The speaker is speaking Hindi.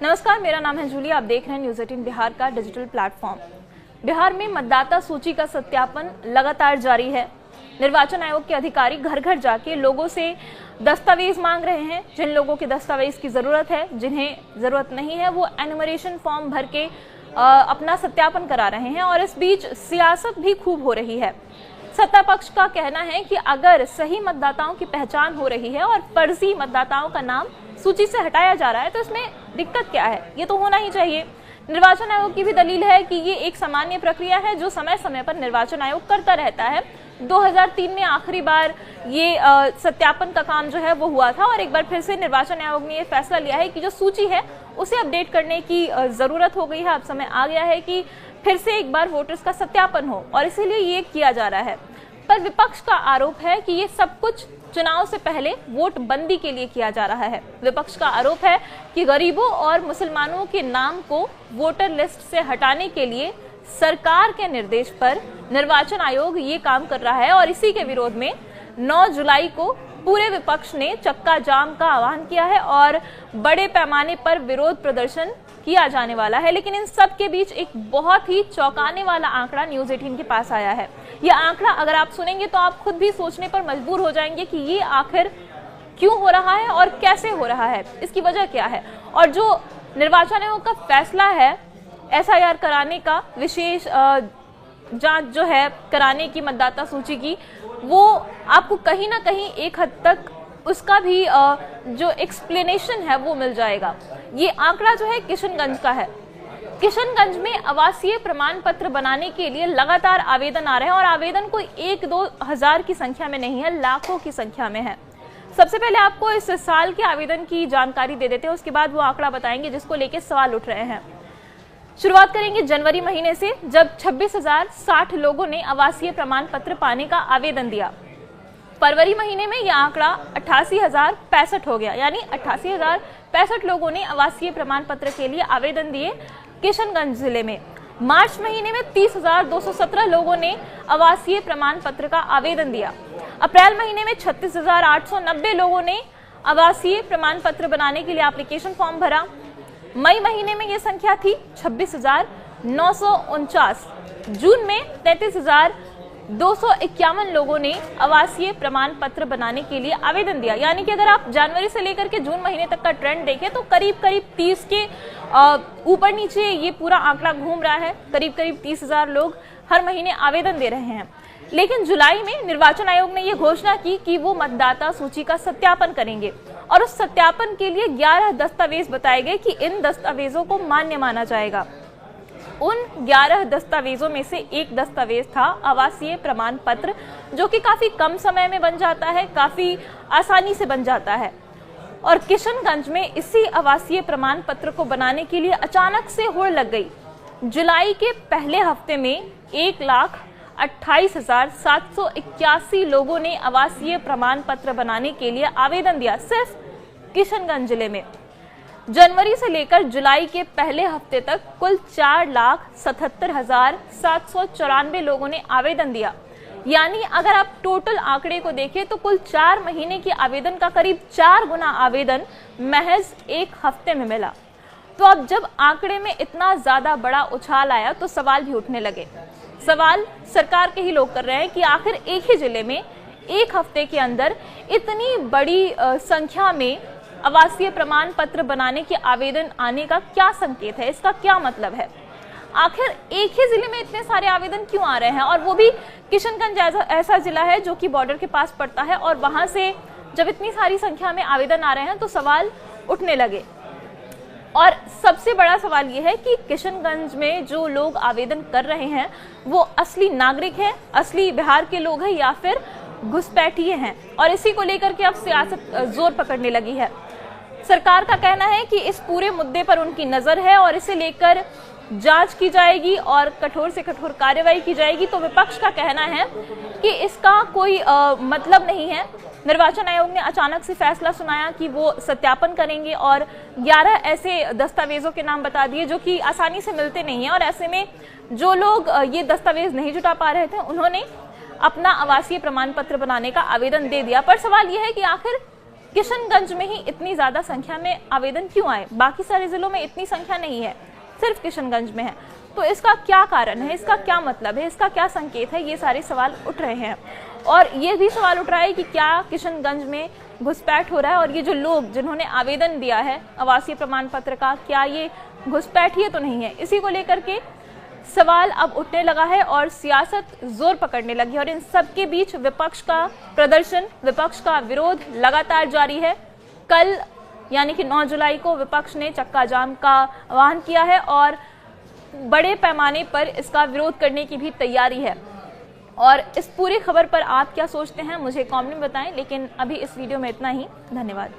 नमस्कार, मेरा नाम है जूली। आप देख रहे हैं न्यूज़ 18 बिहार का डिजिटल प्लेटफॉर्म। बिहार में मतदाता सूची का सत्यापन लगातार जारी है। निर्वाचन आयोग के अधिकारी घर घर जाके लोगों से दस्तावेज मांग रहे हैं। जिन लोगों के दस्तावेज की जरूरत है, जिन्हें जरूरत नहीं है, वो एनुमरेशन फॉर्म भर के अपना सत्यापन करा रहे हैं। और इस बीच सियासत भी खूब हो रही है। सत्ता पक्ष का कहना है कि अगर सही मतदाताओं की पहचान हो रही है और फर्जी मतदाताओं का नाम सूची से हटाया जा रहा है तो इसमें दिक्कत क्या है, ये तो होना ही चाहिए। निर्वाचन आयोग की भी दलील है कि ये एक सामान्य प्रक्रिया है जो समय समय पर निर्वाचन आयोग करता रहता है। 2003 में आखिरी बार ये सत्यापन का काम जो है वो हुआ था और एक बार फिर से निर्वाचन आयोग ने ये फैसला लिया है कि जो सूची है उसे अपडेट करने की जरूरत हो गई है। अब समय आ गया है कि फिर से एक बार वोटर्स का सत्यापन हो और इसीलिए ये किया जा रहा है। पर विपक्ष का आरोप है कि ये सब कुछ चुनाव से पहले वोट बंदी के लिए किया जा रहा है। विपक्ष का आरोप है कि गरीबों और मुसलमानों के नाम को वोटर लिस्ट से हटाने के लिए सरकार के निर्देश पर निर्वाचन आयोग ये काम कर रहा है और इसी के विरोध में 9 जुलाई को पूरे विपक्ष ने चक्का जाम का आह्वान किया है और बड़े पैमाने पर विरोध प्रदर्शन किया जाने वाला है। लेकिन इन सब के बीच एक बहुत ही चौंकाने वाला आंकड़ा न्यूज़ 18 के पास आया है। यह आंकड़ा अगर आप सुनेंगे तो आप खुद भी सोचने पर मजबूर हो जाएंगे कि ये आखिर क्यों हो रहा है और कैसे हो रहा है, इसकी वजह क्या है। और जो निर्वाचन आयोग का फैसला है SIR कराने का, विशेष जांच जो है कराने की मतदाता सूची की, वो आपको कहीं ना कहीं एक हद तक उसका भी जो एक्सप्लेनेशन है वो मिल जाएगा। ये आंकड़ा जो है किशनगंज का है। किशनगंज में आवासीय प्रमाण पत्र बनाने के लिए लगातार आवेदन आ रहे हैं और आवेदन कोई 1-2 हजार की संख्या में नहीं है, लाखों की संख्या में है। सबसे पहले आपको इस साल के आवेदन की जानकारी दे देते हैं, उसके बाद वो आंकड़ा बताएंगे जिसको लेके सवाल उठ रहे हैं। शुरुआत करेंगे जनवरी महीने से, जब 26,060 लोगों ने आवासीय प्रमाण पत्र पाने का आवेदन दिया। फरवरी महीने में यह आंकड़ा 88,065 हो गया, यानी 88,065 लोगों ने आवासीय प्रमाण पत्र के लिए आवेदन दिए किशनगंज जिले में। मार्च महीने में 30,217 लोगों ने आवासीय प्रमाण पत्र का आवेदन दिया। अप्रैल महीने में 36,890 लोगों ने आवासीय प्रमाण पत्र बनाने के लिए एप्लीकेशन फॉर्म भरा। मई महीने में यह संख्या थी 26,949। जून में 33,251 लोगों ने आवासीय प्रमाण पत्र बनाने के लिए आवेदन दिया। यानी कि अगर आप जनवरी से लेकर के जून महीने तक का ट्रेंड देखें तो करीब 30 के ऊपर नीचे ये पूरा आंकड़ा घूम रहा है। करीब 30,000 लोग हर महीने आवेदन दे रहे हैं। लेकिन जुलाई में निर्वाचन आयोग ने यह घोषणा की कि वो मतदाता सूची का सत्यापन करेंगे और उस सत्यापन के लिए 11 दस्तावेज बताए गए कि इन दस्तावेजों को मान्य माना जाएगा। उन 11 दस्तावेजों में से एक दस्तावेज था आवासीय प्रमाण पत्र, जो कि काफी कम समय में बन जाता है, काफी आसानी से बन जाता है। और किशनगंज में इसी आवासीय प्रमाण पत्र को बनाने के लिए अचानक से होड़ लग गई। जुलाई के पहले हफ्ते में 1,28,781 लोगों ने आवासीय प्रमाण पत्र बनाने के लिए आवेदन दिया, सिर्फ किशनगंज जिले में। जनवरी से लेकर जुलाई के पहले हफ्ते तक कुल 4,77,794 लोगों ने आवेदन दिया। यानी अगर आप टोटल आंकड़े को देखें तो कुल 4 महीने के आवेदन का करीब 4 गुना आवेदन महज एक हफ्ते में मिला। तो अब जब आंकड़े में इतना ज्यादा बड़ा उछाल आया तो सवाल भी उठने लगे। सवाल सरकार के ही लोग कर रहे हैं कि आखिर एक ही जिले में एक हफ्ते के अंदर इतनी बड़ी संख्या में आवासीय प्रमाण पत्र बनाने के आवेदन आने का क्या संकेत है, इसका क्या मतलब है। आखिर एक ही जिले में इतने सारे आवेदन क्यों आ रहे हैं, और वो भी किशनगंज ऐसा जिला है जो कि बॉर्डर के पास पड़ता है। और वहां से जब इतनी सारी संख्या में आवेदन आ रहे हैं तो सवाल उठने लगे। और सबसे बड़ा सवाल ये है कि किशनगंज में जो लोग आवेदन कर रहे हैं वो असली नागरिक हैं, असली बिहार के लोग हैं या फिर घुसपैठिए हैं। और इसी को लेकर के अब सियासत जोर पकड़ने लगी है। सरकार का कहना है कि इस पूरे मुद्दे पर उनकी नजर है और इसे लेकर जांच की जाएगी और कठोर से कठोर कार्रवाई की जाएगी। तो विपक्ष का कहना है कि इसका कोई मतलब नहीं है। निर्वाचन आयोग ने अचानक से फैसला सुनाया कि वो सत्यापन करेंगे और 11 ऐसे दस्तावेजों के नाम बता दिए जो कि आसानी से मिलते नहीं है। और ऐसे में जो लोग ये दस्तावेज नहीं जुटा पा रहे थे उन्होंने अपना आवासीय प्रमाण पत्र बनाने का आवेदन दे दिया। पर सवाल यह है कि आखिर किशनगंज में ही इतनी ज्यादा संख्या में आवेदन क्यों आए? बाकी सारे जिलों में इतनी संख्या नहीं है, सिर्फ किशनगंज में है। तो इसका क्या कारण है, इसका क्या मतलब है, इसका क्या संकेत है? ये सारे सवाल उठ रहे हैं। और ये भी सवाल उठ रहा है कि क्या किशनगंज में घुसपैठ हो रहा है, और ये जो लोग जिन्होंने आवेदन दिया है आवासीय प्रमाण पत्र का, क्या ये घुसपैठिए तो नहीं है? इसी को लेकर के सवाल अब उठने लगा है और सियासत जोर पकड़ने लगी है। और इन सब के बीच विपक्ष का प्रदर्शन, विपक्ष का विरोध लगातार जारी है। कल यानी कि 9 जुलाई को विपक्ष ने चक्का जाम का आह्वान किया है और बड़े पैमाने पर इसका विरोध करने की भी तैयारी है। और इस पूरी खबर पर आप क्या सोचते हैं मुझे कमेंट में बताएं। लेकिन अभी इस वीडियो में इतना ही। धन्यवाद।